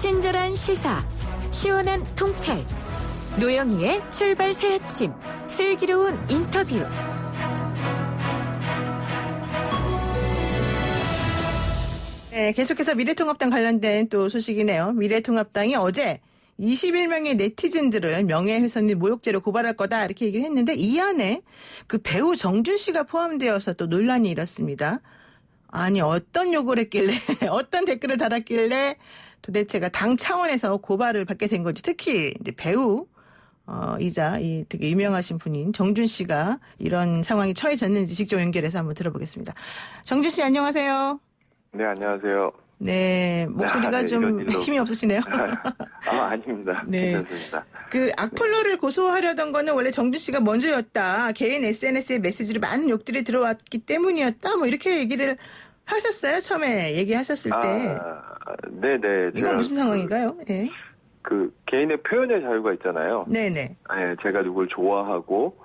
친절한 시사, 시원한 통찰, 노영희의 출발 새 아침, 슬기로운 인터뷰. 네, 계속해서 미래통합당 관련된 또 소식이네요. 미래통합당이 어제 21명의 네티즌들을 명예훼손 및 모욕죄로 고발할 거다 이렇게 얘기를 했는데 이 안에 그 배우 정준 씨가 포함되어서 또 논란이 일었습니다. 아니 어떤 요구를 했길래 어떤 댓글을 달았길래 도대체가 당 차원에서 고발을 받게 된 건지, 특히 이제 배우 이자 이 되게 유명하신 분인 정준 씨가 이런 상황이 처해졌는지 직접 연결해서 한번 들어보겠습니다. 정준 씨 안녕하세요. 네, 안녕하세요. 네, 목소리가 네, 좀 힘이 없으시네요. 아닙니다. 네. 괜찮습니다. 그 악플러를 고소하려던 거는 원래 정준 씨가 먼저였다. 개인 SNS에 메시지로 많은 욕들이 들어왔기 때문이었다. 뭐 이렇게 얘기를 하셨어요. 처음에 얘기하셨을 때. 네네. 이건 무슨 상황인가요? 네. 그 개인의 표현의 자유가 있잖아요. 네네. 네, 제가 누굴 좋아하고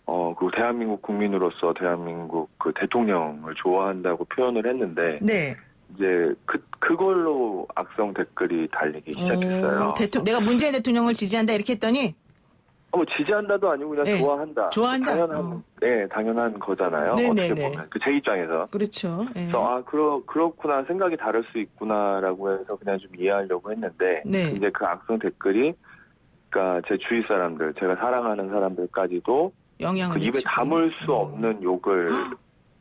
그리고 대한민국 국민으로서 대한민국 그 대통령을 좋아한다고 표현을 했는데 네. 이제 그걸로 악성 댓글이 달리기 시작했어요. 내가 문재인 대통령을 지지한다 이렇게 했더니 뭐 지지한다도 아니고 그냥 네. 좋아한다. 좋아한다. 당연한 거잖아요. 네네네. 어떻게 보면 제 입장에서. 그렇죠. 네. 그래서 그렇구나, 생각이 다를 수 있구나라고 해서 그냥 좀 이해하려고 했는데 네. 이제 그 악성 댓글이 그러니까 제 주위 사람들, 제가 사랑하는 사람들까지도 영향을 그 입에 미치고. 담을 수 없는 욕을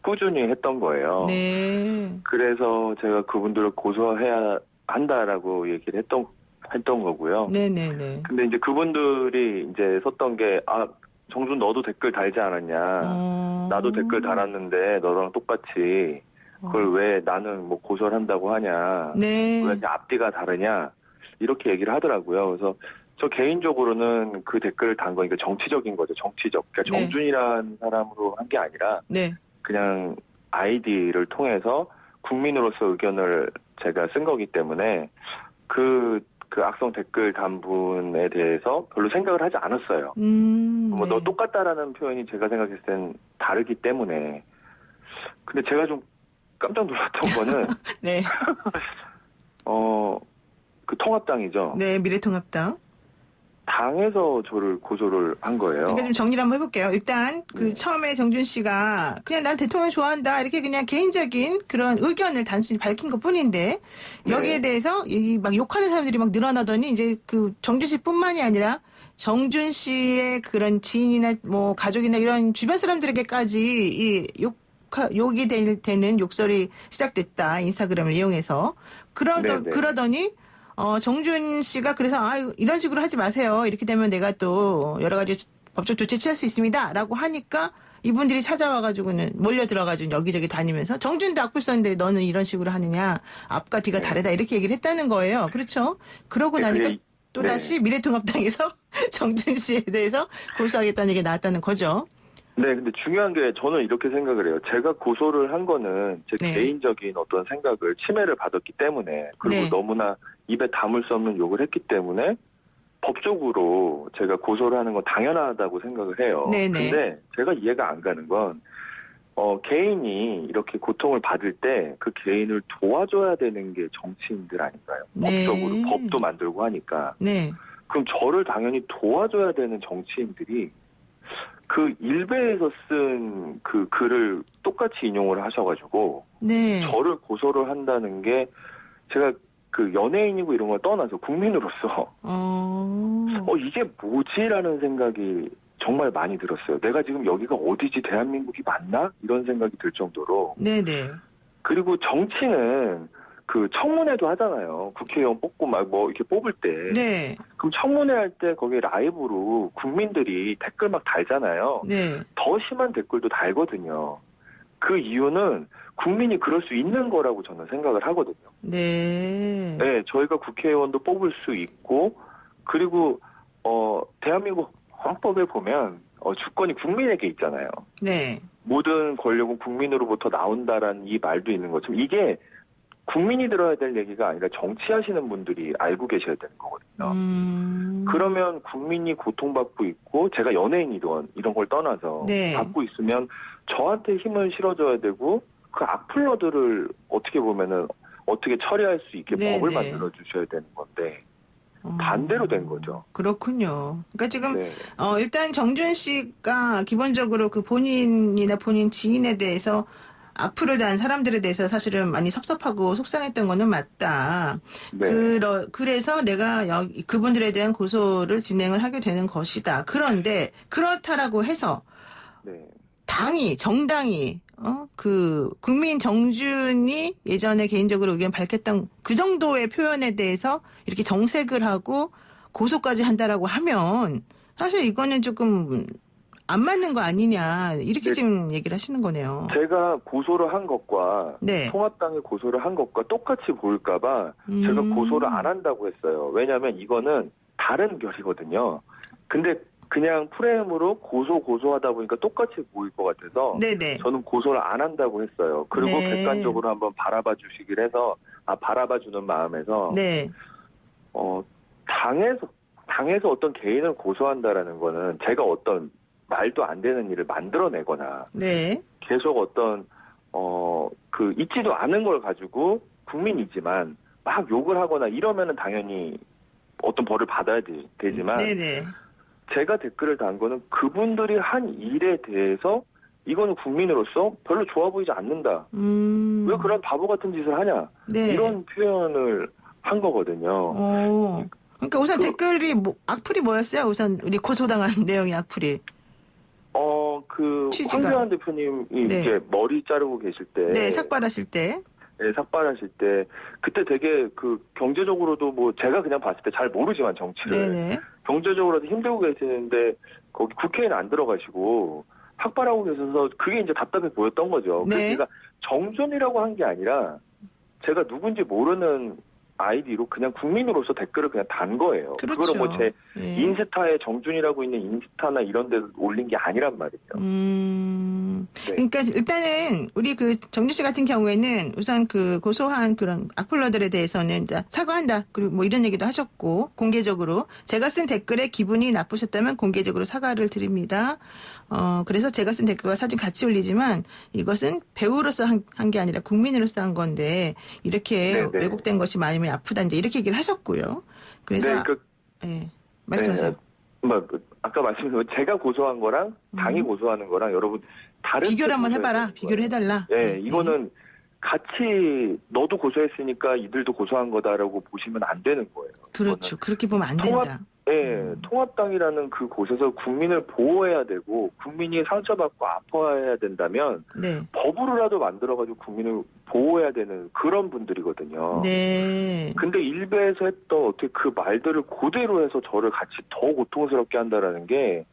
꾸준히 했던 거예요. 네. 그래서 제가 그분들을 고소해야 한다라고 얘기를 했던 거고요. 네네네. 근데 이제 그분들이 이제 썼던 게 정준 너도 댓글 달지 않았냐. 나도 댓글 달았는데 너랑 똑같이 그걸 왜 나는 뭐 고소를 한다고 하냐. 네. 왜 앞뒤가 다르냐. 이렇게 얘기를 하더라고요. 그래서 저 개인적으로는 그 댓글을 단 거, 이거 정치적인 거죠. 정치적. 그러니까 네. 정준이라는 사람으로 한 게 아니라 네. 그냥 아이디를 통해서 국민으로서 의견을 제가 쓴 거기 때문에 그 악성 댓글 단 분에 대해서 별로 생각을 하지 않았어요. 뭐 네. 너 똑같다라는 표현이 제가 생각했을 땐 다르기 때문에. 근데 제가 좀 깜짝 놀랐던 거는 네. 그 통합당이죠. 네, 미래통합당. 당에서 저를 고소를 한 거예요. 그러니까 좀 정리를 한번 해볼게요. 일단 네. 처음에 정준 씨가 그냥 난 대통령 좋아한다 이렇게 그냥 개인적인 그런 의견을 단순히 밝힌 것뿐인데 여기에 네. 대해서 막 욕하는 사람들이 막 늘어나더니 이제 그 정준 씨뿐만이 아니라 정준 씨의 그런 지인이나 뭐 가족이나 이런 주변 사람들에게까지 욕이 되는 욕설이 시작됐다. 인스타그램을 이용해서. 그러더니 정준 씨가 그래서 이런 식으로 하지 마세요. 이렇게 되면 내가 또 여러 가지 법적 조치 취할 수 있습니다. 라고 하니까 이분들이 찾아와가지고는 몰려 들어가지고 여기저기 다니면서 정준도 악플 썼는데 너는 이런 식으로 하느냐. 앞과 뒤가 다르다. 이렇게 얘기를 했다는 거예요. 그렇죠? 그러고 나니까 또다시 미래통합당에서 정준 씨에 대해서 고소하겠다는 얘기가 나왔다는 거죠. 네, 근데 중요한 게 저는 이렇게 생각을 해요. 제가 고소를 한 거는 제 네. 개인적인 어떤 생각을 침해를 받았기 때문에 그리고 네. 너무나 입에 담을 수 없는 욕을 했기 때문에 법적으로 제가 고소를 하는 건 당연하다고 생각을 해요. 네네. 근데 제가 이해가 안 가는 건 개인이 이렇게 고통을 받을 때 그 개인을 도와줘야 되는 게 정치인들 아닌가요? 네. 법적으로 법도 만들고 하니까. 네. 그럼 저를 당연히 도와줘야 되는 정치인들이 그 일베에서 쓴 그 글을 똑같이 인용을 하셔가지고 네. 저를 고소를 한다는 게 제가 그 연예인이고 이런 걸 떠나서 국민으로서 이게 뭐지라는 생각이 정말 많이 들었어요. 내가 지금 여기가 어디지, 대한민국이 맞나? 이런 생각이 들 정도로. 네네. 그리고 정치는 그 청문회도 하잖아요. 국회의원 뽑고 막 뭐 이렇게 뽑을 때. 네. 그럼 청문회 할 때 거기 라이브로 국민들이 댓글 막 달잖아요. 네. 더 심한 댓글도 달거든요. 그 이유는 국민이 그럴 수 있는 거라고 저는 생각을 하거든요. 네. 네, 저희가 국회의원도 뽑을 수 있고, 그리고 대한민국 헌법에 보면 주권이 국민에게 있잖아요. 네. 모든 권력은 국민으로부터 나온다라는 이 말도 있는 것처럼 이게 국민이 들어야 될 얘기가 아니라 정치하시는 분들이 알고 계셔야 되는 거거든요. 그러면 국민이 고통받고 있고 제가 연예인이든 이런 걸 떠나서 네. 받고 있으면 저한테 힘을 실어줘야 되고 그 악플러들을 어떻게 보면은 어떻게 처리할 수 있게 네, 법을 네. 만들어 주셔야 되는 건데 반대로 된 거죠. 그렇군요. 그러니까 지금 네. 일단 정준 씨가 기본적으로 그 본인이나 본인 지인에 대해서 악플을 단 사람들에 대해서 사실은 많이 섭섭하고 속상했던 거는 맞다. 네. 그래서 내가 그분들에 대한 고소를 진행을 하게 되는 것이다. 그런데 그렇다라고 해서 네. 정당이 그 국민 정준이 예전에 개인적으로 의견 밝혔던 그 정도의 표현에 대해서 이렇게 정색을 하고 고소까지 한다라고 하면 사실 이거는 조금 안 맞는 거 아니냐 이렇게 네. 지금 얘기를 하시는 거네요. 제가 고소를 한 것과 네. 통합당이 고소를 한 것과 똑같이 보일까봐 제가 고소를 안 한다고 했어요. 왜냐하면 이거는 다른 결이거든요. 근데 그냥 프레임으로 고소하다 보니까 똑같이 보일 것 같아서 네네. 저는 고소를 안 한다고 했어요. 그리고 네. 객관적으로 한번 바라봐 주시길 해서 바라봐 주는 마음에서 네. 당에서 어떤 개인을 고소한다라는 거는 제가 어떤 말도 안 되는 일을 만들어내거나 네. 계속 어떤 있지도 않은 걸 가지고 국민이지만 막 욕을 하거나 이러면은 당연히 어떤 벌을 받아야 되지만 네네. 제가 댓글을 단 거는 그분들이 한 일에 대해서 이거는 국민으로서 별로 좋아 보이지 않는다. 왜 그런 바보 같은 짓을 하냐. 네. 이런 표현을 한 거거든요. 그러니까 우선 댓글이 악플이 뭐였어요? 우선 우리 고소당한 내용이 악플이. 취지가. 황교안 대표님이 네. 이제 머리 자르고 계실 때. 네, 삭발하실 때. 네, 삭발하실 때. 그때 되게 경제적으로도 제가 그냥 봤을 때 잘 모르지만 정치를. 네네. 경제적으로도 힘들고 계시는데 거기 국회에는 안 들어가시고 삭발하고 계셔서 그게 이제 답답해 보였던 거죠. 네. 그래서 제가 정준이라고 한 게 아니라 제가 누군지 모르는 아이디로 그냥 국민으로서 댓글을 그냥 단 거예요. 그렇죠. 그거를 제 네. 인스타에 정준이라고 있는 인스타나 이런 데 올린 게 아니란 말이죠. 네. 그러니까 일단은 우리 정준 씨 같은 경우에는 우선 고소한 그런 악플러들에 대해서는 사과한다. 그리고 뭐 이런 얘기도 하셨고 공개적으로 제가 쓴 댓글에 기분이 나쁘셨다면 공개적으로 사과를 드립니다. 그래서 제가 쓴 댓글과 사진 같이 올리지만 이것은 배우로서 한 게 아니라 국민으로서 한 건데 이렇게 네네. 왜곡된 것이 마음이 아프다. 이제 이렇게 얘기를 하셨고요. 그래서 네, 말씀하세요. 아까 말씀드린 제가 고소한 거랑 당이 고소하는 거랑 여러분 다른 비교를 한번 해봐라. 비교를 해달라. 네, 이거는 같이 너도 고소했으니까 이들도 고소한 거다라고 보시면 안 되는 거예요. 그렇죠. 그렇게 보면 안 된다. 통합당이라는 그 곳에서 국민을 보호해야 되고 국민이 상처받고 아파해야 된다면 네. 법으로라도 만들어가지고 국민을 보호해야 되는 그런 분들이거든요. 네. 근데 일베에서 했던 어떻게 그 말들을 그대로 해서 저를 같이 더 고통스럽게 한다라는 게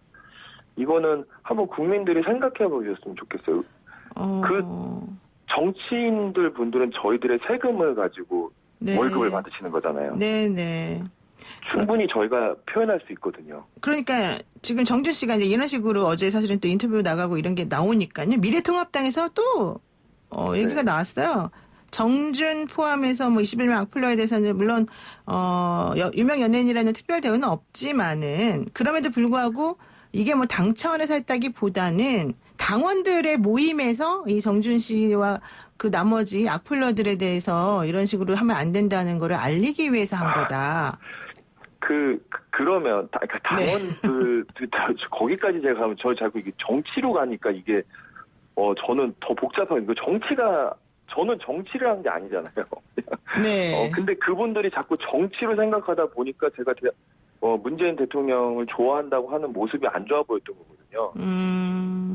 이거는 한번 국민들이 생각해 보셨으면 좋겠어요. 정치인들 분들은 저희들의 세금을 가지고 네. 월급을 받으시는 거잖아요. 네네. 충분히 저희가 표현할 수 있거든요. 그러니까 지금 정준 씨가 이제 이런 식으로 어제 사실은 또 인터뷰 나가고 이런 게 나오니까요. 미래통합당에서 또 얘기가 나왔어요. 정준 포함해서 21명 악플러에 대해서는 물론 유명 연예인이라는 특별 대우는 없지만은 그럼에도 불구하고 이게 당 차원에서 했다기보다는 당원들의 모임에서 이 정준 씨와 그 나머지 악플러들에 대해서 이런 식으로 하면 안 된다는 거를 알리기 위해서 한 거다. 그러면 당원들 거기까지 제가 가면 저 자꾸 이게 정치로 가니까 이게 저는 더 복잡하게 이거 저는 정치를 한 게 아니잖아요. 네. 근데 그분들이 자꾸 정치로 생각하다 보니까 제가 문재인 대통령을 좋아한다고 하는 모습이 안 좋아 보였던 거거든요.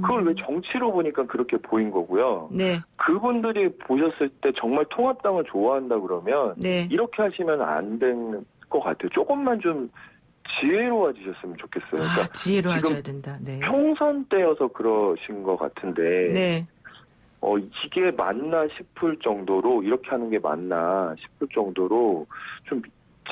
그걸 왜 정치로 보니까 그렇게 보인 거고요. 네. 그분들이 보셨을 때 정말 통합당을 좋아한다 그러면 네. 이렇게 하시면 안 되는 것 같아요. 조금만 좀 지혜로워지셨으면 좋겠어요. 그러니까 지혜로워져야 된다. 네. 총선 때여서 그러신 것 같은데 네. 이게 맞나 싶을 정도로 이렇게 하는 게 맞나 싶을 정도로 좀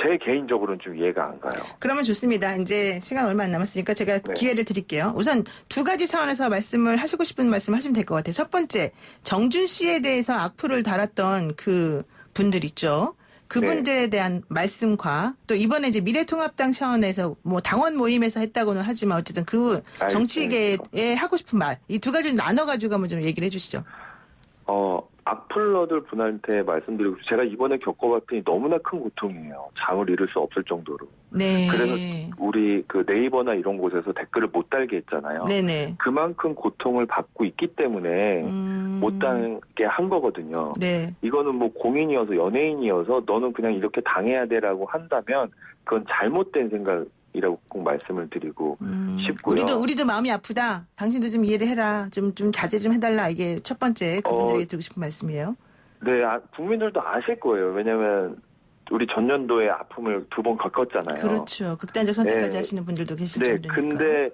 제 개인적으로는 좀 이해가 안 가요. 그러면 좋습니다. 이제 시간 얼마 안 남았으니까 제가 기회를 드릴게요. 우선 두 가지 차원에서 말씀을 하시고 싶은 말씀 하시면 될 것 같아요. 첫 번째, 정준 씨에 대해서 악플을 달았던 그 분들 있죠. 그분들에 대한 말씀과 또 이번에 이제 미래통합당 차원에서 당원 모임에서 했다고는 하지만 어쨌든 그 정치계에 하고 싶은 말, 이 두 가지를 나눠가지고 한번 좀 얘기를 해주시죠. 악플러들 분한테 말씀드리고 제가 이번에 겪어봤더니 너무나 큰 고통이에요. 잠을 이룰 수 없을 정도로. 네. 그래서 우리 그 네이버나 이런 곳에서 댓글을 못 달게 했잖아요. 네네. 그만큼 고통을 받고 있기 때문에 못 달게 한 거거든요. 네. 이거는 뭐 공인이어서 연예인이어서 너는 그냥 이렇게 당해야 돼라고 한다면 그건 잘못된 생각이라고 꼭 말씀을 드리고 싶고요. 우리도 마음이 아프다. 당신도 좀 이해를 해라. 좀 자제 좀 해달라. 이게 첫 번째 그분들에게 드리고 싶은 말씀이에요. 네, 국민들도 아실 거예요. 왜냐하면 우리 전년도에 아픔을 2번 겪었잖아요. 그렇죠. 극단적 선택까지 하시는 분들도 계실 정도니까. 근데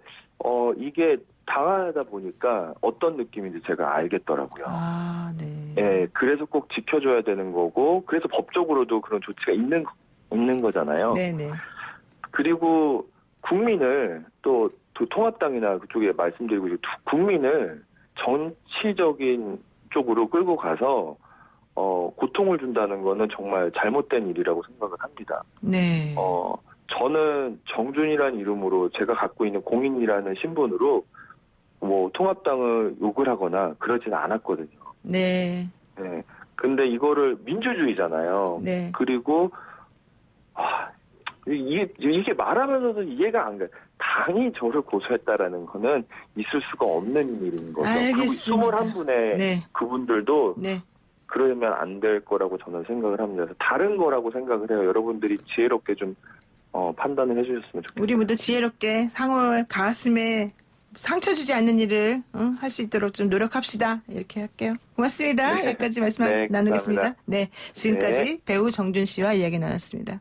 이게 당하다 보니까 어떤 느낌인지 제가 알겠더라고요. 아, 네. 네, 그래서 꼭 지켜줘야 되는 거고, 그래서 법적으로도 그런 조치가 있는 거잖아요. 네네. 그리고 국민을 또 통합당이나 그쪽에 말씀드리고 싶고 국민을 정치적인 쪽으로 끌고 가서 고통을 준다는 거는 정말 잘못된 일이라고 생각을 합니다. 네. 저는 정준이라는 이름으로 제가 갖고 있는 공인이라는 신분으로 뭐 통합당을 욕을 하거나 그러지는 않았거든요. 네. 네. 근데 이거를 민주주의잖아요. 네. 그리고 이게 말하면서도 이해가 안 가요. 당이 저를 고소했다라는 거는 있을 수가 없는 일인 거죠. 알겠습니다. 그리고 21분의 네. 그분들도 네. 그러면 안 될 거라고 저는 생각을 합니다. 그래서 다른 거라고 생각을 해요. 여러분들이 지혜롭게 좀 판단을 해주셨으면 좋겠습니다. 우리 모두 지혜롭게 상호의 가슴에 상처 주지 않는 일을 할 수 있도록 좀 노력합시다. 이렇게 할게요. 고맙습니다. 네. 여기까지 말씀 네, 나누겠습니다. 감사합니다. 네, 지금까지 배우 정준 씨와 이야기 나눴습니다.